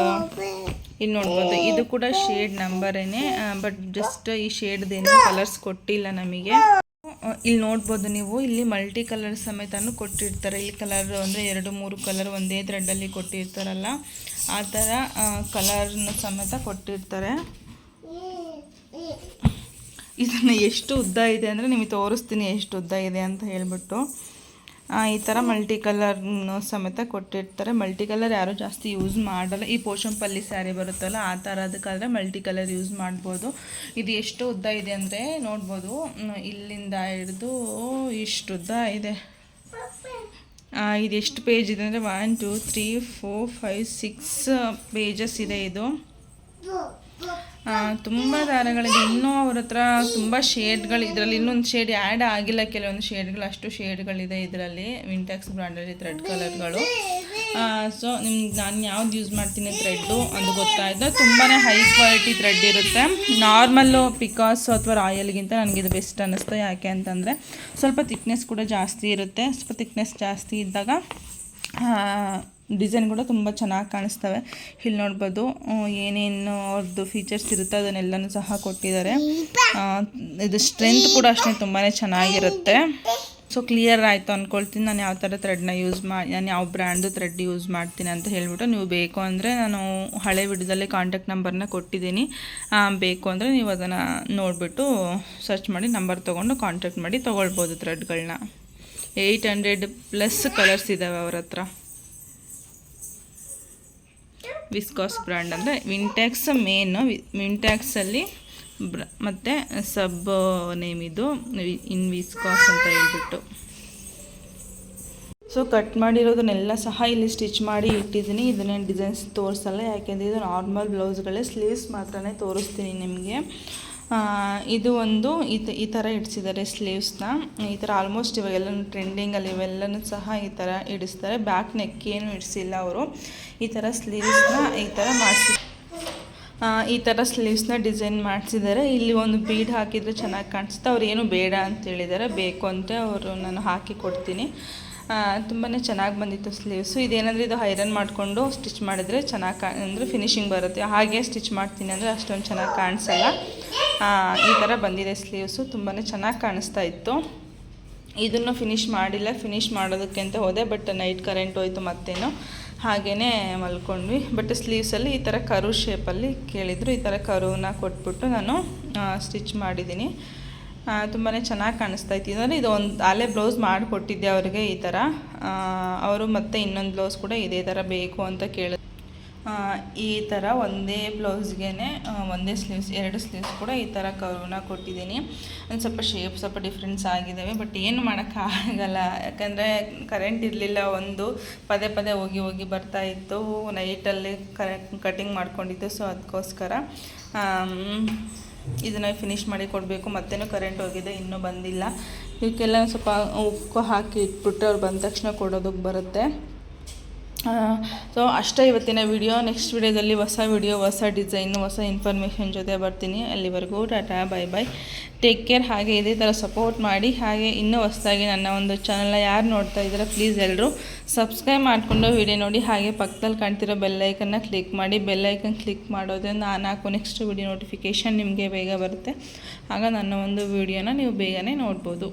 ಇಲ್ಲಿ ನೋಡ್ಬೋದು, ಇದು ಕೂಡ ಶೇಡ್ ನಂಬರೇನೆ. ಬಟ್ ಜಸ್ಟ್ ಈ ಶೇಡ್ದೇನು ಕಲರ್ಸ್ ಕೊಟ್ಟಿಲ್ಲ ನಮಗೆ. ಇಲ್ಲಿ ನೋಡ್ಬೋದು ನೀವು, ಇಲ್ಲಿ ಮಲ್ಟಿ ಕಲರ್ ಸಮೇತನೂ ಕೊಟ್ಟಿರ್ತಾರೆ. ಇಲ್ಲಿ ಕಲರ್ ಅಂದರೆ 2-3 ಕಲರ್ ಒಂದೇ ಥ್ರೆಡ್ಡಲ್ಲಿ ಕೊಟ್ಟಿರ್ತಾರಲ್ಲ, ಆ ಥರ ಕಲರ್ನ ಸಮೇತ ಕೊಟ್ಟಿರ್ತಾರೆ. ಇದನ್ನು ಎಷ್ಟು ಉದ್ದ ಇದೆ ಅಂದರೆ ನಿಮಗೆ ತೋರಿಸ್ತೀನಿ ಎಷ್ಟು ಉದ್ದ ಇದೆ ಅಂತ ಹೇಳ್ಬಿಟ್ಟು. ಈ ಥರ ಮಲ್ಟಿ ಕಲರ್ ಸಮೇತ ಕೊಟ್ಟಿರ್ತಾರೆ. ಮಲ್ಟಿ ಕಲರ್ ಯಾರೂ ಜಾಸ್ತಿ ಯೂಸ್ ಮಾಡಲ್ಲ. ಈ ಪೋಷಂಪಲ್ಲಿ ಸ್ಯಾರಿ ಬರುತ್ತಲ್ಲ ಆ ಥರದಕ್ಕಾದರೆ ಮಲ್ಟಿ ಕಲರ್ ಯೂಸ್ ಮಾಡ್ಬೋದು. ಇದು ಎಷ್ಟು ಉದ್ದ ಇದೆ ಅಂದರೆ ನೋಡ್ಬೋದು, ಇಲ್ಲಿಂದ ಹಿಡಿದು ಇಷ್ಟು ಉದ್ದ ಇದೆ. ಇದು ಎಷ್ಟು ಪೇಜ್ ಇದೆ ಅಂದರೆ 1 2 3 4 5 6 ಪೇಜಸ್ ಇದೆ ಇದು. ತುಂಬ ದಾರಗಳಿದೆ. ಇನ್ನೂ ಅವ್ರ ಹತ್ರ ತುಂಬ ಶೇಡ್ಗಳು, ಇದರಲ್ಲಿ ಇನ್ನೊಂದು ಶೇಡ್ ಆ್ಯಡ್ ಆಗಿಲ್ಲ, ಕೆಲವೊಂದು ಶೇಡ್ಗಳು, ಅಷ್ಟು ಶೇಡ್ಗಳಿದೆ ಇದರಲ್ಲಿ. ವಿಂಟೆಕ್ಸ್ ಬ್ರ್ಯಾಂಡಲ್ಲಿ ಥ್ರೆಡ್ ಕಲರ್ಗಳು. ಸೊ ನಿಮ್ಗೆ ನಾನು ಯಾವ್ದು ಯೂಸ್ ಮಾಡ್ತೀನಿ ಥ್ರೆಡ್ಡು ಅದು ಗೊತ್ತಾಯಿತು. ತುಂಬಾ ಹೈ ಕ್ವಾಲಿಟಿ ಥ್ರೆಡ್ ಇರುತ್ತೆ. ನಾರ್ಮಲ್ಲು ಪಿಕಾಸು ಅಥವಾ ರಾಯಲ್ಗಿಂತ ನನಗಿದು ಬೆಸ್ಟ್ ಅನ್ನಿಸ್ತು. ಯಾಕೆ ಅಂತಂದರೆ ಸ್ವಲ್ಪ ಥಿಕ್ನೆಸ್ ಕೂಡ ಜಾಸ್ತಿ ಇರುತ್ತೆ. ಸ್ವಲ್ಪ ಥಿಕ್ನೆಸ್ ಜಾಸ್ತಿ ಇದ್ದಾಗ ಡಿಸೈನ್ ಕೂಡ ತುಂಬ ಚೆನ್ನಾಗಿ ಕಾಣಿಸ್ತವೆ. ಇಲ್ಲಿ ನೋಡ್ಬೋದು ಏನೇನು ಅವ್ರದ್ದು ಫೀಚರ್ಸ್ ಇರುತ್ತೆ ಅದನ್ನೆಲ್ಲನೂ ಸಹ ಕೊಟ್ಟಿದ್ದಾರೆ. ಇದು ಸ್ಟ್ರೆಂತ್ ಕೂಡ ಅಷ್ಟೇ ತುಂಬಾ ಚೆನ್ನಾಗಿರುತ್ತೆ. ಸೊ ಕ್ಲಿಯರ್ ಆಯಿತು ಅಂದ್ಕೊಳ್ತೀನಿ ನಾನು ಯಾವ ಥರ ಥ್ರೆಡ್ನ ನಾನು ಯಾವ ಬ್ರ್ಯಾಂಡು ಥ್ರೆಡ್ ಯೂಸ್ ಮಾಡ್ತೀನಿ ಅಂತ ಹೇಳ್ಬಿಟ್ಟು. ನೀವು ಬೇಕು ಅಂದರೆ ನಾನು ಹಳೆ ವಿಡಿಯೋದಲ್ಲೇ ಕಾಂಟ್ಯಾಕ್ಟ್ ನಂಬರ್ನ ಕೊಟ್ಟಿದ್ದೀನಿ. ಬೇಕು ಅಂದರೆ ನೀವು ಅದನ್ನು ನೋಡಿಬಿಟ್ಟು ಸರ್ಚ್ ಮಾಡಿ ನಂಬರ್ ತೊಗೊಂಡು ಕಾಂಟ್ಯಾಕ್ಟ್ ಮಾಡಿ ತೊಗೊಳ್ಬೋದು ಥ್ರೆಡ್ಗಳನ್ನ. 800+ ಕಲರ್ಸ್ ಇದ್ದಾವೆ ಅವ್ರ ಹತ್ರ. ವಿಸ್ಕಾಸ್ ಬ್ರ್ಯಾಂಡ್ ಅಂದರೆ ವಿಂಟೆಕ್ಸ್ ಮೇನು, ವಿಂಟೆಕ್ಸಲ್ಲಿ ಮತ್ತು ಸಬ್ ನೇಮ್ ಇದು ಇನ್ ವಿಸ್ಕಾಸ್ ಅಂತ ಹೇಳ್ಬಿಟ್ಟು. ಸೊ ಕಟ್ ಮಾಡಿರೋದನ್ನೆಲ್ಲ ಸಹ ಇಲ್ಲಿ ಸ್ಟಿಚ್ ಮಾಡಿ ಇಟ್ಟಿದ್ದೀನಿ. ಇದನ್ನೇನು ಡಿಸೈನ್ಸ್ ತೋರಿಸಲ್ಲ, ಯಾಕೆಂದರೆ ಇದು ನಾರ್ಮಲ್ ಬ್ಲೌಸ್ಗಳೇ, ಸ್ಲೀವ್ಸ್ ಮಾತ್ರನೇ ತೋರಿಸ್ತೀನಿ ನಿಮಗೆ. ಇದು ಒಂದು ಈ ಥರ ಇಡಿಸಿದ್ದಾರೆ ಸ್ಲೀವ್ಸ್ನ. ಈ ಥರ ಆಲ್ಮೋಸ್ಟ್ ಇವಾಗೆಲ್ಲ ಟ್ರೆಂಡಿಂಗಲ್ಲಿ ಇವೆಲ್ಲನೂ ಸಹ ಈ ಥರ ಇಡಿಸ್ತಾರೆ. ಬ್ಯಾಕ್ ನೆಕ್ ಏನು ಇಡಿಸಿಲ್ಲ ಅವರು. ಈ ಥರ ಸ್ಲೀವ್ಸ್ನ ಈ ಥರ ಈ ಥರ ಸ್ಲೀವ್ಸ್ನ ಡಿಸೈನ್ ಮಾಡಿಸಿದ್ದಾರೆ. ಇಲ್ಲಿ ಒಂದು ಬೀಡ್ ಹಾಕಿದರೆ ಚೆನ್ನಾಗಿ ಕಾಣಿಸುತ್ತೆ. ಅವ್ರು ಏನು ಬೇಡ ಅಂತ ಹೇಳಿದ್ದಾರೆ, ಬೇಕು ಅಂತ ಅವರು ನಾನು ಹಾಕಿ ಕೊಡ್ತೀನಿ. ತುಂಬಾ ಚೆನ್ನಾಗಿ ಬಂದಿತ್ತು ಸ್ಲೀವ್ಸು. ಇದೇನಂದರೆ ಇದು ಐರನ್ ಮಾಡಿಕೊಂಡು ಸ್ಟಿಚ್ ಮಾಡಿದರೆ ಚೆನ್ನಾಗಿ ಅಂದರೆ ಫಿನಿಶಿಂಗ್ ಬರುತ್ತೆ. ಹಾಗೆ ಸ್ಟಿಚ್ ಮಾಡ್ತೀನಿ ಅಂದರೆ ಅಷ್ಟೊಂದು ಚೆನ್ನಾಗಿ ಕಾಣಿಸಲ್ಲ. ಈ ಥರ ಬಂದಿದೆ ಸ್ಲೀವ್ಸು, ತುಂಬಾ ಚೆನ್ನಾಗಿ ಕಾಣಿಸ್ತಾ ಇತ್ತು. ಇದನ್ನು ಫಿನಿಷ್ ಮಾಡಿಲ್ಲ, ಫಿನಿಷ್ ಮಾಡೋದಕ್ಕೆ ಅಂತ ಹೋದೆ, ಬಟ್ ನೈಟ್ ಕರೆಂಟ್ ಹೋಯಿತು ಮತ್ತೇನು, ಹಾಗೇ ಮಲ್ಕೊಂಡ್ವಿ. ಬಟ್ ಸ್ಲೀವ್ಸಲ್ಲಿ ಈ ಥರ ಕರು ಶೇಪಲ್ಲಿ ಕೇಳಿದರು. ಈ ಥರ ಕರುವನ್ನ ಕೊಟ್ಬಿಟ್ಟು ನಾನು ಸ್ಟಿಚ್ ಮಾಡಿದ್ದೀನಿ. ತುಂಬಾ ಚೆನ್ನಾಗಿ ಕಾಣಿಸ್ತಾ ಇತ್ತು. ಅಂದರೆ ಇದು ಒಂದು ಅಲ್ಲೇ ಬ್ಲೌಸ್ ಮಾಡಿಕೊಟ್ಟಿದ್ದೆ ಅವರಿಗೆ ಈ ಥರ. ಅವರು ಮತ್ತೆ ಇನ್ನೊಂದು ಬ್ಲೌಸ್ ಕೂಡ ಇದೇ ಥರ ಬೇಕು ಅಂತ ಕೇಳಿದ್ರು. ಈ ಥರ ಒಂದೇ ಬ್ಲೌಸ್ಗೆ ಒಂದೇ ಸ್ಲೀವ್ಸ್, 2 ಸ್ಲೀವ್ಸ್ ಕೂಡ ಈ ಥರ ಕರ್ವ್ನ ಕೊಟ್ಟಿದ್ದೀನಿ. ಒಂದು ಸ್ವಲ್ಪ ಶೇಪ್ ಸ್ವಲ್ಪ ಡಿಫ್ರೆನ್ಸ್ ಆಗಿದ್ದಾವೆ, ಬಟ್ ಏನು ಮಾಡೋಕ್ಕಾಗಲ್ಲ. ಯಾಕಂದರೆ ಕರೆಂಟ್ ಇರಲಿಲ್ಲ, ಒಂದು ಪದೇ ಪದೇ ಹೋಗಿ ಬರ್ತಾ ಇತ್ತು. ನೈಟಲ್ಲಿ ಕಟಿಂಗ್ ಮಾಡ್ಕೊಂಡಿತ್ತು. ಸೊ ಅದಕ್ಕೋಸ್ಕರ ಇದನ್ನು ಫಿನಿಷ್ ಮಾಡಿ ಕೊಡಬೇಕು. ಮತ್ತೇನು ಕರೆಂಟ್ ಹೋಗಿದೆ, ಇನ್ನೂ ಬಂದಿಲ್ಲ. ಇವಕ್ಕೆಲ್ಲ ಸ್ವಲ್ಪ ಉಕ್ಕು ಹಾಕಿ ಇಟ್ಬಿಟ್ರೆ ಅವ್ರು ಬಂದ ತಕ್ಷಣ ಕೊಡೋದಕ್ಕೆ ಬರುತ್ತೆ. ಸೊ ಅಷ್ಟೇ ಇವತ್ತಿನ ವಿಡಿಯೋ. ನೆಕ್ಸ್ಟ್ ವಿಡಿಯೋದಲ್ಲಿ ಹೊಸ ವಿಡಿಯೋ, ಹೊಸ ಡಿಸೈನ್, ಹೊಸ ಇನ್ಫಾರ್ಮೇಷನ್ ಜೊತೆ ಬರ್ತೀನಿ. ಅಲ್ಲಿವರೆಗೂ Tata, bye bye, take care. ಹಾಗೆ ಇದೇ ಥರ ಸಪೋರ್ಟ್ ಮಾಡಿ. ಹಾಗೆ ಇನ್ನೂ ಹೊಸದಾಗಿ ನನ್ನ ಒಂದು ಚಾನಲ್ನ ಯಾರು ನೋಡ್ತಾ ಇದ್ದೀರಾ ಪ್ಲೀಸ್ ಎಲ್ಲರೂ ಸಬ್ಸ್ಕ್ರೈಬ್ ಮಾಡಿಕೊಂಡು ವಿಡಿಯೋ ನೋಡಿ. ಹಾಗೆ ಪಕ್ಕದಲ್ಲಿ ಕಾಣ್ತಿರೋ ಬೆಲ್ಲೈಕನ್ನ ಕ್ಲಿಕ್ ಮಾಡಿ. ಬೆಲ್ಲೈಕನ್ ಕ್ಲಿಕ್ ಮಾಡೋದ್ರಿಂದ ನಾನು ಹಾಕೋ ನೆಕ್ಸ್ಟ್ ವಿಡಿಯೋ ನೋಟಿಫಿಕೇಷನ್ ನಿಮಗೆ ಬೇಗ ಬರುತ್ತೆ. ಆಗ ನನ್ನ ಒಂದು ವಿಡಿಯೋನ ನೀವು ಬೇಗನೆ ನೋಡ್ಬೋದು.